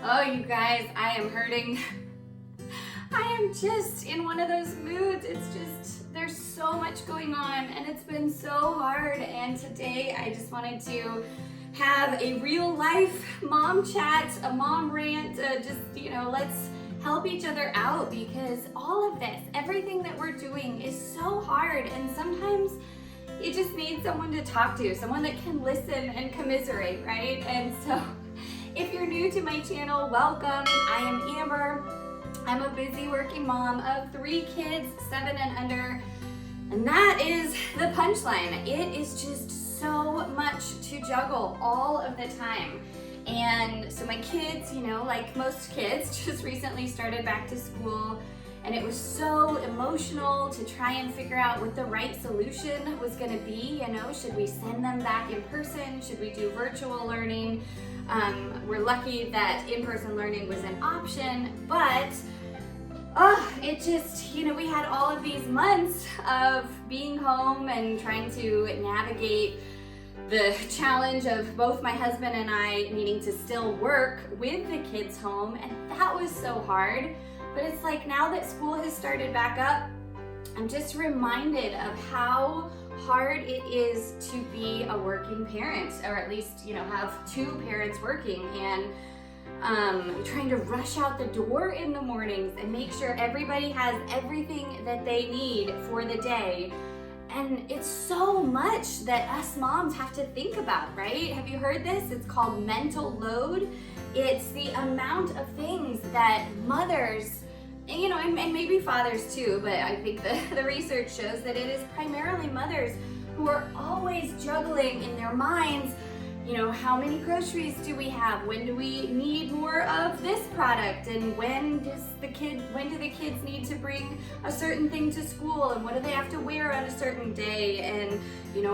Oh, you guys, I am hurting. I am just in one of those moods. It's just, there's so much going on and it's been so hard. And today I just wanted to have a real life mom chat, a mom rant, let's help each other out because all of this, everything that we're doing is so hard, and sometimes you just need someone to talk to, someone that can listen and commiserate, right? And so if you're new to my channel, welcome. I am Amber. I'm a busy working mom of 3 kids, 7 and under, and that is the punchline. It is just so much to juggle all of the time. And so my kids, like most kids, just recently started back to school, and it was so emotional to try and figure out what the right solution was going to be. Should we send them back in person? Should we do virtual learning? We're lucky that in-person learning was an option, but it just, we had all of these months of being home and trying to navigate the challenge of both my husband and I needing to still work with the kids home, and that was so hard. But it's like now that school has started back up, I'm just reminded of how hard it is to be a working parent, or at least, have 2 parents working, and trying to rush out the door in the mornings and make sure everybody has everything that they need for the day. And it's so much that us moms have to think about, right? Have you heard this? It's called mental load. It's the amount of things that mothers, and maybe fathers too, but I think the research shows that it is primarily mothers who are always juggling in their minds, how many groceries do we have? When do we need more of this product? And when do the kids need to bring a certain thing to school? And what do they have to wear on a certain day? And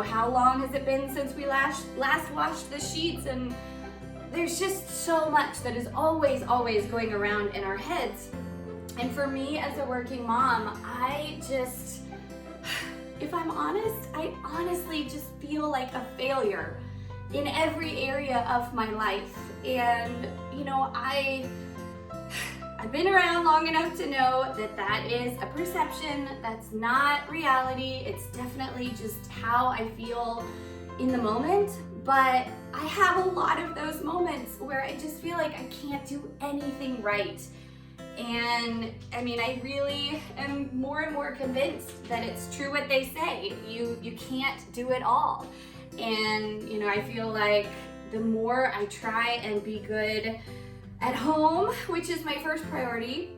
how long has it been since we last washed the sheets? And there's just so much that is always going around in our heads. And for me as a working mom, if I'm honest, I honestly just feel like a failure in every area of my life. And I've been around long enough to know that is a perception. That's not reality. It's definitely just how I feel in the moment. But I have a lot of those moments where I just feel like I can't do anything right. And I really am more and more convinced that it's true what they say. You can't do it all. And I feel like the more I try and be good at home, which is my first priority,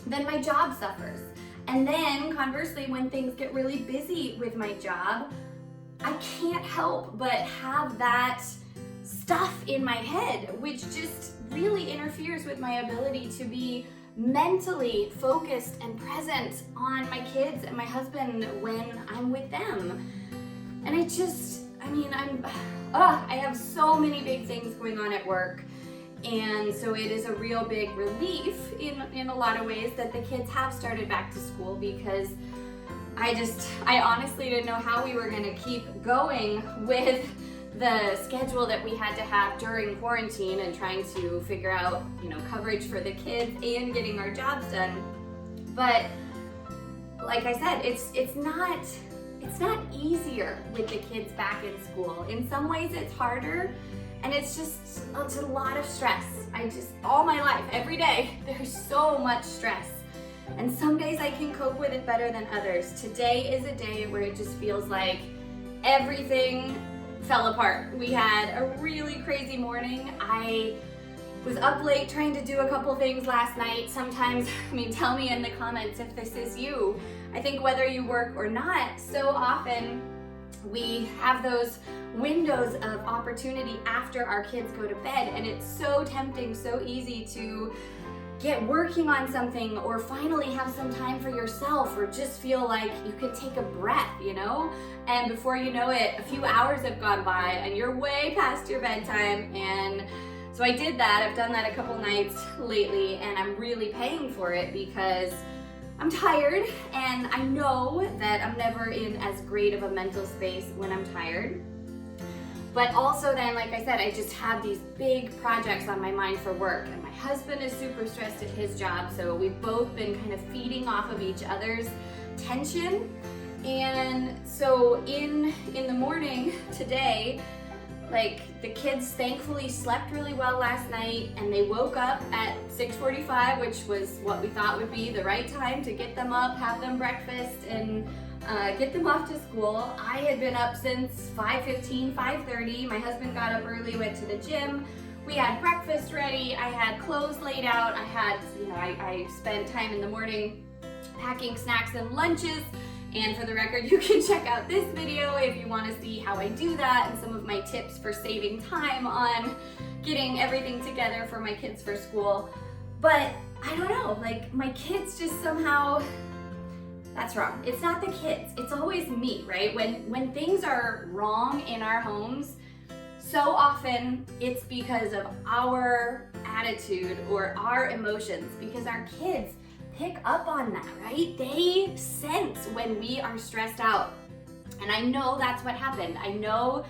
then my job suffers. And then conversely, when things get really busy with my job, I can't help but have that stuff in my head, which just really interferes with my ability to be mentally focused and present on my kids and my husband when I'm with them. And I have so many big things going on at work. And so it is a real big relief in a lot of ways that the kids have started back to school, because I honestly didn't know how we were gonna keep going with the schedule that we had to have during quarantine and trying to figure out, coverage for the kids and getting our jobs done. But like I said, it's not easier with the kids back in school. In some ways it's harder, and it's a lot of stress. All my life, every day, there's so much stress. And some days I can cope with it better than others. Today is a day where it just feels like everything fell apart. We had a really crazy morning. I was up late trying to do a couple things last night. Sometimes, tell me in the comments if this is you. I think whether you work or not, so often we have those windows of opportunity after our kids go to bed, and it's so tempting, so easy to get working on something, or finally have some time for yourself, or just feel like you could take a breath, and before you know it, a few hours have gone by and you're way past your bedtime. And so I did that. I've done that a couple nights lately, and I'm really paying for it because I'm tired, and I know that I'm never in as great of a mental space when I'm tired. But also then, like I said, I just have these big projects on my mind for work, and my husband is super stressed at his job, so we've both been kind of feeding off of each other's tension. And so in the morning today, like the kids thankfully slept really well last night, and they woke up at 6:45, which was what we thought would be the right time to get them up, have them breakfast, and get them off to school. I had been up since 5:15, 5:30. My husband got up early, went to the gym. We had breakfast ready. I had clothes laid out. I had, I spent time in the morning packing snacks and lunches. And for the record, you can check out this video if you want to see how I do that and some of my tips for saving time on getting everything together for my kids for school. But I don't know, like my kids just somehow, that's wrong. It's not the kids, it's always me, right? When things are wrong in our homes, so often it's because of our attitude or our emotions, because our kids pick up on that, right? They sense when we are stressed out. And I know that's what happened. I know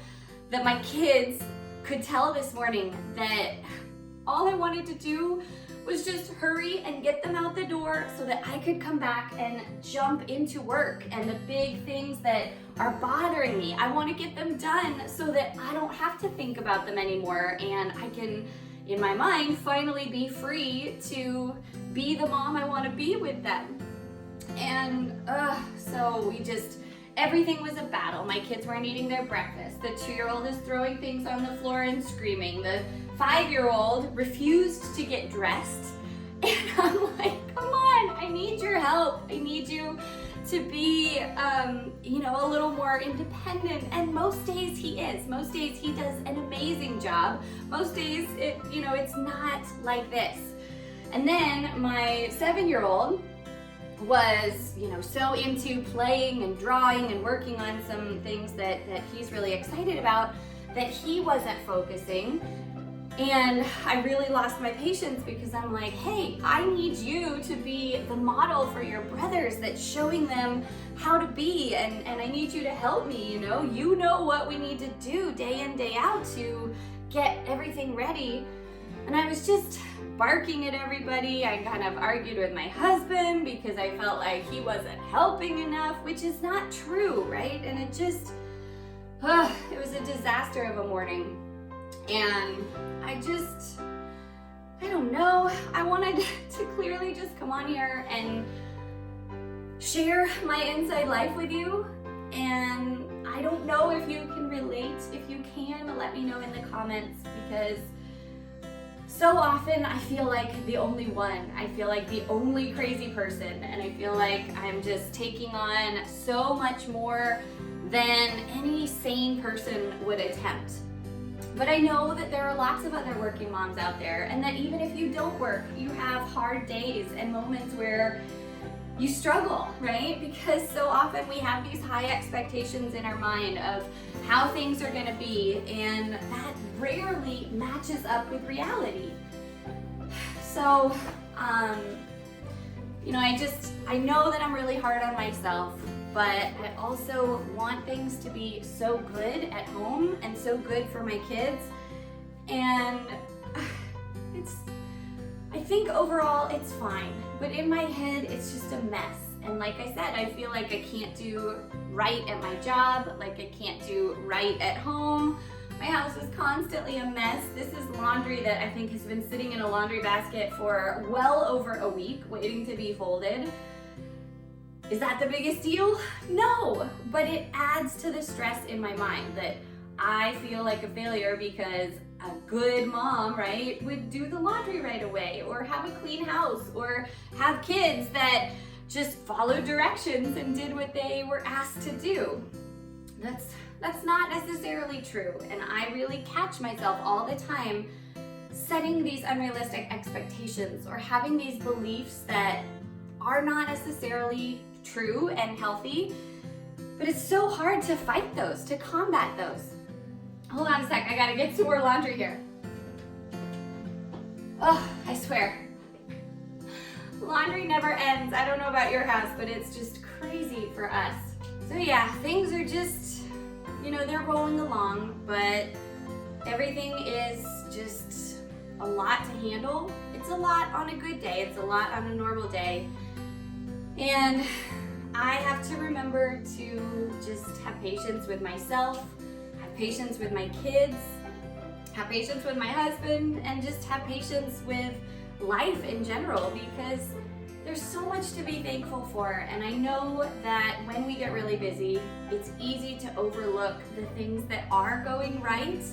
that my kids could tell this morning that all I wanted to do was just hurry and get them out the door so that I could come back and jump into work and the big things that are bothering me. I want to get them done so that I don't have to think about them anymore, and I can, in my mind, finally be free to be the mom I want to be with them. And so everything was a battle. My kids weren't eating their breakfast. The 2-year-old is throwing things on the floor and screaming. The 5-year-old refused to get dressed. And I'm like, come on, I need your help. I need you to be, a little more independent. And most days he is. Most days he does an amazing job. Most days, it's not like this. And then my 7-year-old was, so into playing and drawing and working on some things that he's really excited about that he wasn't focusing. And I really lost my patience because I'm like, hey, I need you to be the model for your brothers that's showing them how to be, and I need you to help me, You know what we need to do day in, day out to get everything ready. And I was just barking at everybody. I kind of argued with my husband because I felt like he wasn't helping enough, which is not true, right? And it just, it was a disaster of a morning. And I don't know, I wanted to clearly just come on here and share my inside life with you. And I don't know if you can relate. If you can, let me know in the comments, because so often I feel like the only one. I feel like the only crazy person, and I feel like I'm just taking on so much more than any sane person would attempt. But I know that there are lots of other working moms out there, and that even if you don't work, you have hard days and moments where you struggle, right? Because so often we have these high expectations in our mind of how things are gonna be, and that rarely matches up with reality. So, I know that I'm really hard on myself, but I also want things to be so good at home and so good for my kids. And I think overall it's fine, but in my head it's just a mess. And like I said, I feel like I can't do right at my job, like I can't do right at home. My house is constantly a mess. This is laundry that I think has been sitting in a laundry basket for well over a week, waiting to be folded. Is that the biggest deal? No, but it adds to the stress in my mind that I feel like a failure because a good mom, right, would do the laundry right away, or have a clean house, or have kids that just followed directions and did what they were asked to do. That's not necessarily true, and I really catch myself all the time setting these unrealistic expectations or having these beliefs that are not necessarily true and healthy, but it's so hard to fight those, to combat those. Hold on a sec, I gotta get some more laundry here. Oh, I swear. Laundry never ends. I don't know about your house, but it's just crazy for us. So yeah, things are just, you know, they're rolling along, but everything is just a lot to handle. It's a lot on a good day, it's a lot on a normal day. And I have to remember to just have patience with myself, have patience with my kids, have patience with my husband, and just have patience with life in general, because there's so much to be thankful for. And I know that when we get really busy, it's easy to overlook the things that are going right.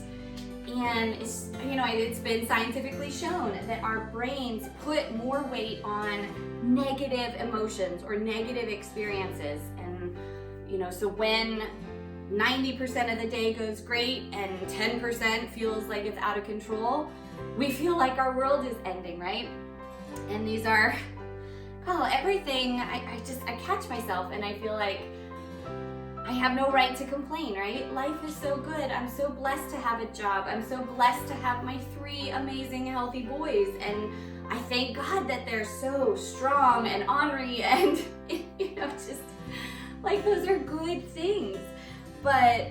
And it's, you know, it's been scientifically shown that our brains put more weight on negative emotions or negative experiences. And, you know, so when 90% of the day goes great and 10% feels like it's out of control, we feel like our world is ending, right? And these are, everything, I catch myself and I feel like I have no right to complain, right? Life is so good. I'm so blessed to have a job. I'm so blessed to have my 3 amazing, healthy boys. And I thank God that they're so strong and ornery and, you know, just like those are good things. But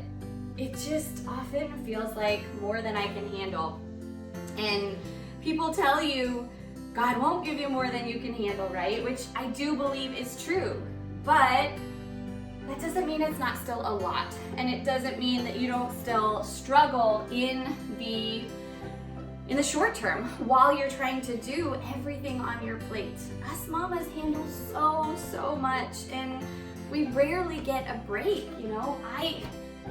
it just often feels like more than I can handle. And people tell you, God won't give you more than you can handle, right? Which I do believe is true. But that doesn't mean it's not still a lot. And it doesn't mean that you don't still struggle in the short term while you're trying to do everything on your plate. Us mamas handle so much, and we rarely get a break, you know?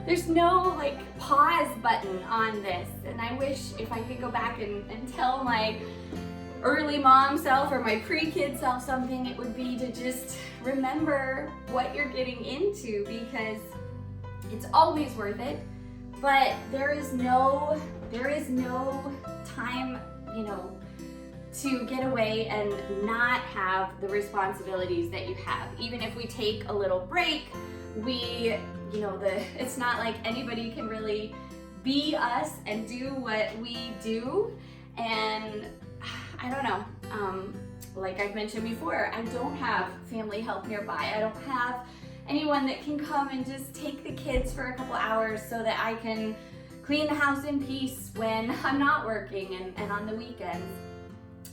There's no like pause button on this, and I wish if I could go back and tell my early mom self or my pre-kid self something, it would be to just remember what you're getting into, because it's always worth it. But there is no time, you know, to get away and not have the responsibilities that you have. Even if we take a little break, you know, it's not like anybody can really be us and do what we do. And I don't know, like I've mentioned before, I don't have family help nearby. I don't have anyone that can come and just take the kids for a couple hours so that I can clean the house in peace when I'm not working and on the weekends.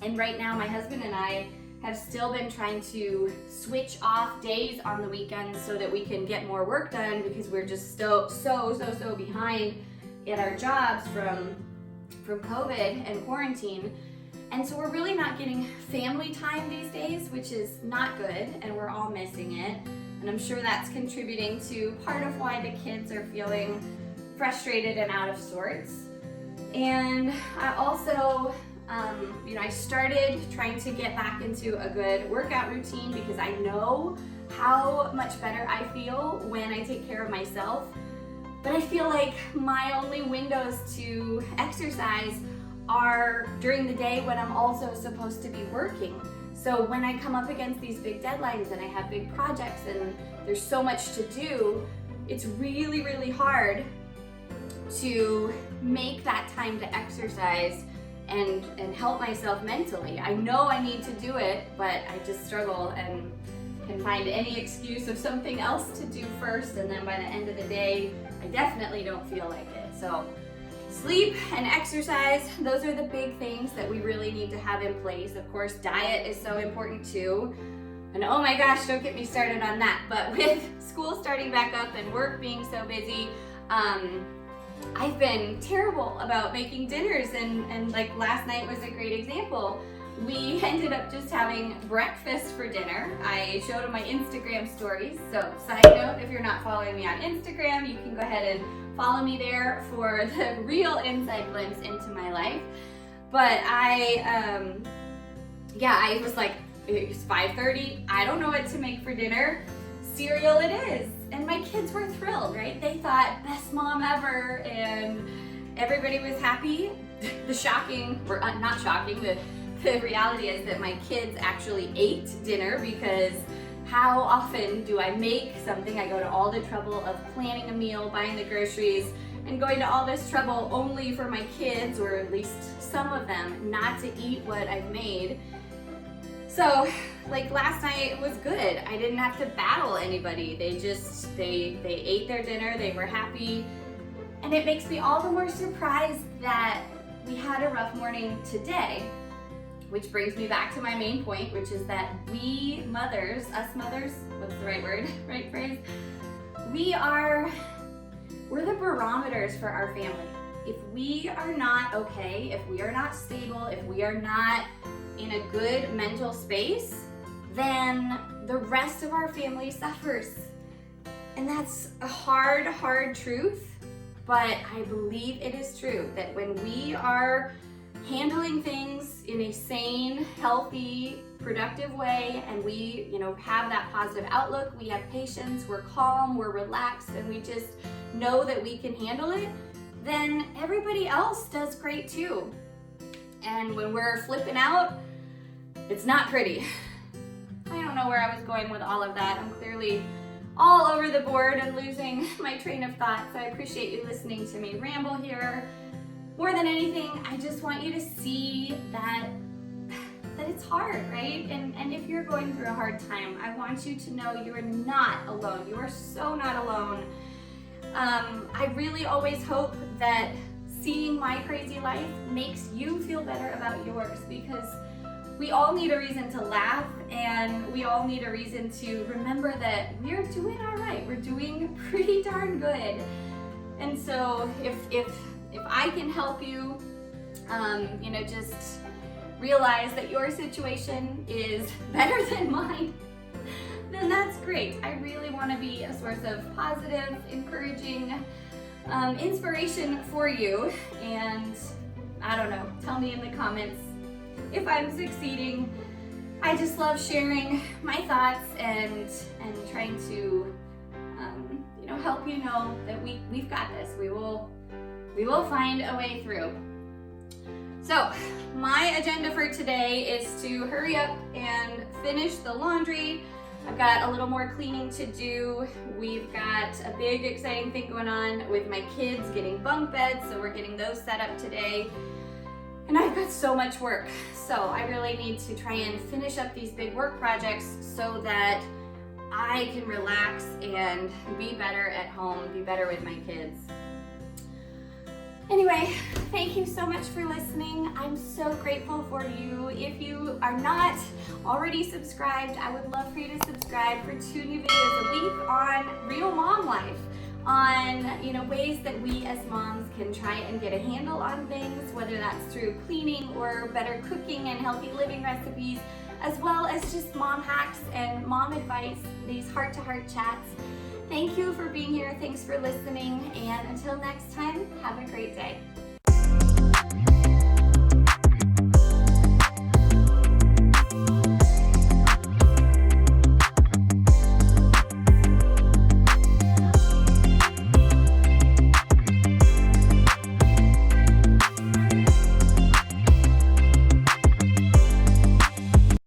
And right now my husband and I have still been trying to switch off days on the weekends so that we can get more work done, because we're just so behind in our jobs from COVID and quarantine. And so we're really not getting family time these days, which is not good, and we're all missing it. And I'm sure that's contributing to part of why the kids are feeling frustrated and out of sorts. And I also, you know, I started trying to get back into a good workout routine, because I know how much better I feel when I take care of myself. But I feel like my only windows to exercise are during the day when I'm also supposed to be working. So when I come up against these big deadlines and I have big projects and there's so much to do, it's really hard to make that time to exercise and help myself mentally. I know I need to do it, but I just struggle and can find any excuse of something else to do first, and then by the end of the day, I definitely don't feel like it. So sleep and exercise, those are the big things that we really need to have in place. Of course, diet is so important too. And oh my gosh, don't get me started on that. But with school starting back up and work being so busy, I've been terrible about making dinners, and like last night was a great example. We ended up just having breakfast for dinner. I showed them my Instagram stories. So side note, if you're not following me on Instagram, you can go ahead and follow me there for the real inside glimpse into my life. But I was like, it's 5:30, I don't know what to make for dinner. Cereal it is. And my kids were thrilled, right? They thought, best mom ever, and everybody was happy. The reality is that my kids actually ate dinner, because how often do I make something? I go to all the trouble of planning a meal, buying the groceries, and going to all this trouble only for my kids, or at least some of them, not to eat what I've made. So like last night was good. I didn't have to battle anybody. They ate their dinner, they were happy. And it makes me all the more surprised that we had a rough morning today, which brings me back to my main point, which is that we mothers, us mothers, what's the right word, right phrase? We're the barometers for our family. If we are not okay, if we are not stable, if we are not in a good mental space, then the rest of our family suffers. And that's a hard, hard truth, but I believe it is true that when we are handling things in a sane, healthy, productive way, and we, have that positive outlook, we have patience, we're calm, we're relaxed, and we just know that we can handle it, then everybody else does great too. And when we're flipping out, it's not pretty. I don't know where I was going with all of that. I'm clearly all over the board and losing my train of thought, so I appreciate you listening to me ramble here. More than anything, I just want you to see that it's hard, right? And if you're going through a hard time, I want you to know you are not alone. You are so not alone. I really always hope that seeing my crazy life makes you feel better about yours, because we all need a reason to laugh, and we all need a reason to remember that we're doing all right. We're doing pretty darn good. And so if I can help you, just realize that your situation is better than mine, then that's great. I really want to be a source of positive, encouraging inspiration for you. And I don't know, tell me in the comments if I'm succeeding. I just love sharing my thoughts and trying to help you know that we've got this. We will find a way through. So my agenda for today is to hurry up and finish the laundry. I've got a little more cleaning to do. We've got a big exciting thing going on with my kids getting bunk beds, so we're getting those set up today. And I've got so much work, so I really need to try and finish up these big work projects so that I can relax and be better at home, be better with my kids. Anyway, thank you so much for listening. I'm so grateful for you. If you are not already subscribed, I would love for you to subscribe for 2 new videos a week on real mom life, on ways that we as moms can try and get a handle on things, whether that's through cleaning or better cooking and healthy living recipes, as well as just mom hacks and mom advice, these heart-to-heart chats. Thank you for being here. Thanks for listening. And until next time, have a great day.